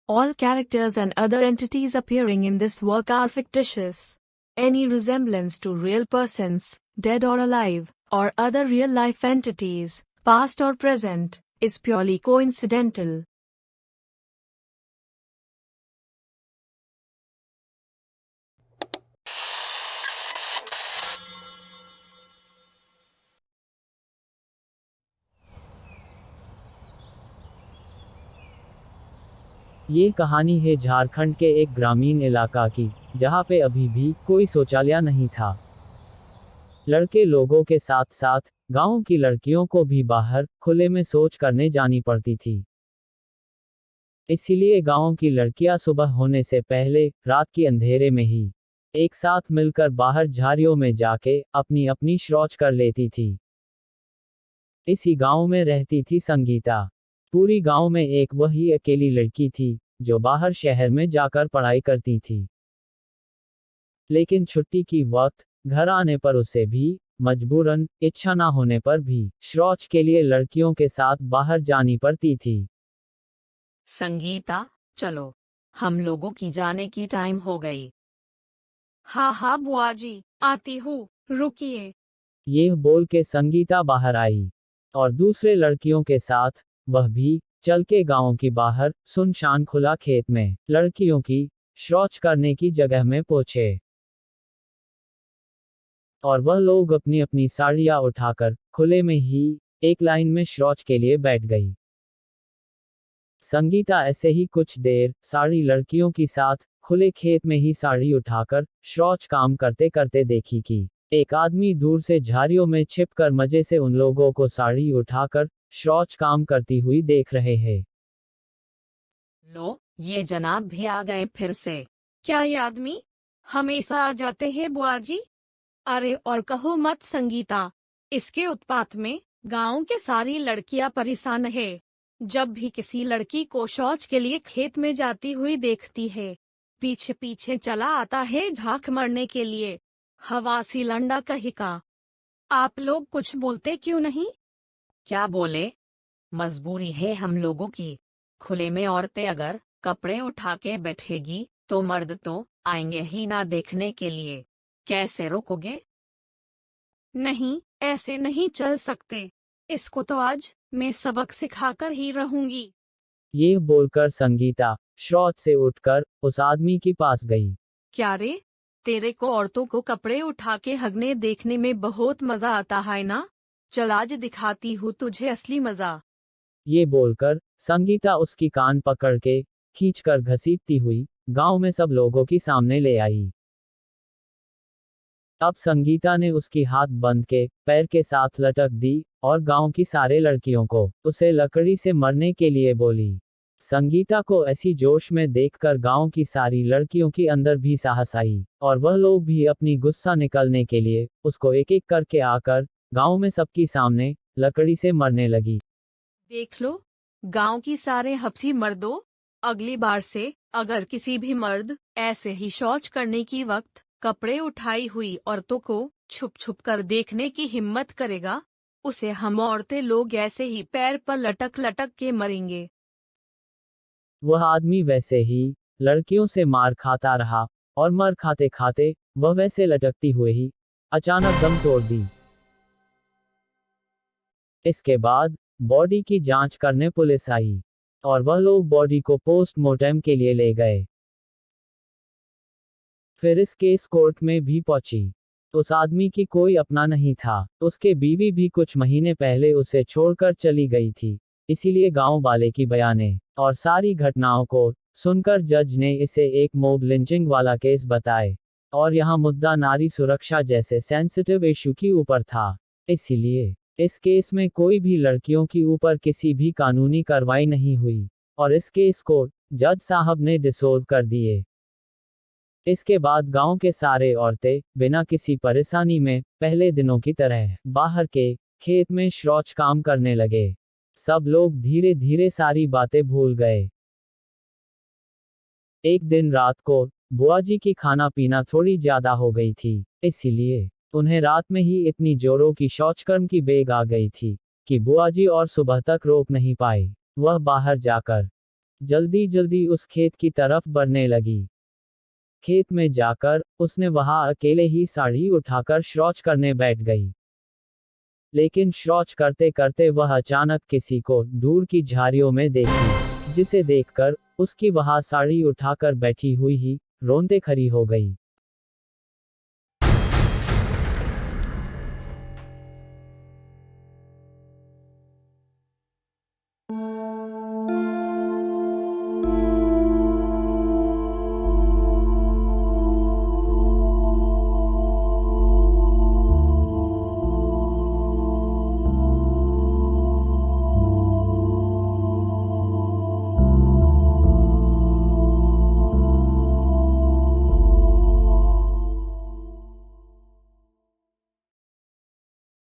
All characters and other entities appearing in this work are fictitious. Any resemblance to real persons, dead or alive, or other real-life entities, past or present, is purely coincidental. ये कहानी है झारखंड के एक ग्रामीण इलाका की, जहाँ पे अभी भी कोई शौचालय नहीं था। लड़के लोगों के साथ साथ गांव की लड़कियों को भी बाहर खुले में शौच करने जानी पड़ती थी। इसीलिए गांव की लड़कियां सुबह होने से पहले रात के अंधेरे में ही एक साथ मिलकर बाहर झाड़ियों में जाके अपनी अपनी शौच कर लेती थी। इसी गांव में रहती थी संगीता। पूरी गांव में एक वही अकेली लड़की थी जो बाहर शहर में जाकर पढ़ाई करती थी। लेकिन छुट्टी की वक्त घर आने पर उसे भी मजबूरन इच्छा ना होने पर भी शौच के लिए लड़कियों के साथ बाहर जानी पड़ती थी। संगीता, चलो, हम लोगों की जाने की टाइम हो गई। हाँ हाँ बुआ जी, आती हूँ, रुकिए। ये बोल के संगीता बाहर आई और दूसरे लड़कियों के साथ वह भी चल के गांव की बाहर सुनसान खुला खेत में लड़कियों की शौच करने की जगह में पहुंचे। और वह लोग अपनी अपनी साड़ियां उठाकर खुले में ही एक लाइन में शौच के लिए बैठ गई। संगीता ऐसे ही कुछ देर सारी लड़कियों के साथ खुले खेत में ही साड़ी उठाकर शौच काम करते करते देखी कि एक आदमी दूर से झाड़ियों में छिपकर मजे से उन लोगों को साड़ी उठाकर शौच काम करती हुई देख रहे हैं। लो, ये जनाब भी आ गए फिर से। क्या ये आदमी हमेशा आ जाते हैं बुआ जी? अरे और कहो मत संगीता, इसके उत्पात में गांव के सारी लड़कियां परेशान है। जब भी किसी लड़की को शौच के लिए खेत में जाती हुई देखती है, पीछे पीछे चला आता है झांक मारने के लिए। हवासी लंडा कहीं का। आप लोग कुछ बोलते क्यों नहीं? क्या बोले? मजबूरी है हम लोगों की। खुले में औरतें अगर कपड़े उठा के बैठेगी तो मर्द तो आएंगे ही ना देखने के लिए। कैसे रोकोगे? नहीं, ऐसे नहीं चल सकते। इसको तो आज मैं सबक सिखाकर ही रहूंगी। ये बोलकर संगीता शौच से उठकर उस आदमी के पास गई। क्या रे, तेरे को औरतों को कपड़े उठा के हगने देखने में बहुत मजा आता है ना? चल आज दिखाती हूँ तुझे असली मजा। ये बोलकर संगीता उसकी कान पकड़ के खींचकर घसीटती हुई गांव में सब लोगों की सामने ले आई। अब संगीता ने उसकी हाथ बंद के पैर के साथ लटक दी और गांव की सारे लड़कियों को उसे लकड़ी से मरने के लिए बोली। संगीता को ऐसी जोश में देखकर गांव की सारी लड़कियों के अंदर भी साहस आई और वह लोग भी अपनी गुस्सा निकलने के लिए उसको एक एक करके आकर गांव में सबकी सामने लकड़ी से मरने लगी। देख लो, गांव की सारे हपसी मर्दों, अगली बार से अगर किसी भी मर्द ऐसे ही शौच करने की वक्त कपड़े उठाई हुई औरतों को छुप छुप कर देखने की हिम्मत करेगा, उसे हम औरतें लोग ऐसे ही पैर पर लटक लटक के मरेंगे। वह आदमी वैसे ही लड़कियों से मार खाता रहा और मर खाते खाते वह वैसे लटकती हुए ही अचानक दम तोड़ दी। इसके बाद बॉडी की जांच करने पुलिस आई और वह लोग बॉडी को पोस्टमार्टम के लिए ले गए। फिर इस केस कोर्ट में भी पहुंची। उस आदमी की कोई अपना नहीं था, उसके बीवी भी कुछ महीने पहले उसे छोड़कर चली गई थी। इसीलिए गांव वाले की बयाने और सारी घटनाओं को सुनकर जज ने इसे एक मॉब लिंचिंग वाला केस बताए और यहाँ मुद्दा नारी सुरक्षा जैसे सेंसिटिव इशू के ऊपर था। इसीलिए इस केस में कोई भी लड़कियों के ऊपर किसी भी कानूनी कार्रवाई नहीं हुई और इस केस को जज साहब ने डिसॉल्व कर दिए। इसके बाद गांव के सारे औरतें बिना किसी परेशानी में पहले दिनों की तरह बाहर के खेत में शौच काम करने लगे। सब लोग धीरे धीरे सारी बातें भूल गए। एक दिन रात को बुआ जी की खाना पीना थोड़ी ज्यादा हो गई थी, इसीलिए उन्हें रात में ही इतनी जोरों की शौचकर्म की बेग आ गई थी कि बुआ जी और सुबह तक रोक नहीं पाए। वह बाहर जाकर जल्दी जल्दी उस खेत की तरफ बढ़ने लगी। खेत में जाकर उसने वहां अकेले ही साड़ी उठाकर शौच करने बैठ गई। लेकिन शौच करते करते वह अचानक किसी को दूर की झाड़ियों में देखी, जिसे देखकर उसकी वहां साड़ी उठाकर बैठी हुई ही रोंदे खड़ी हो गई।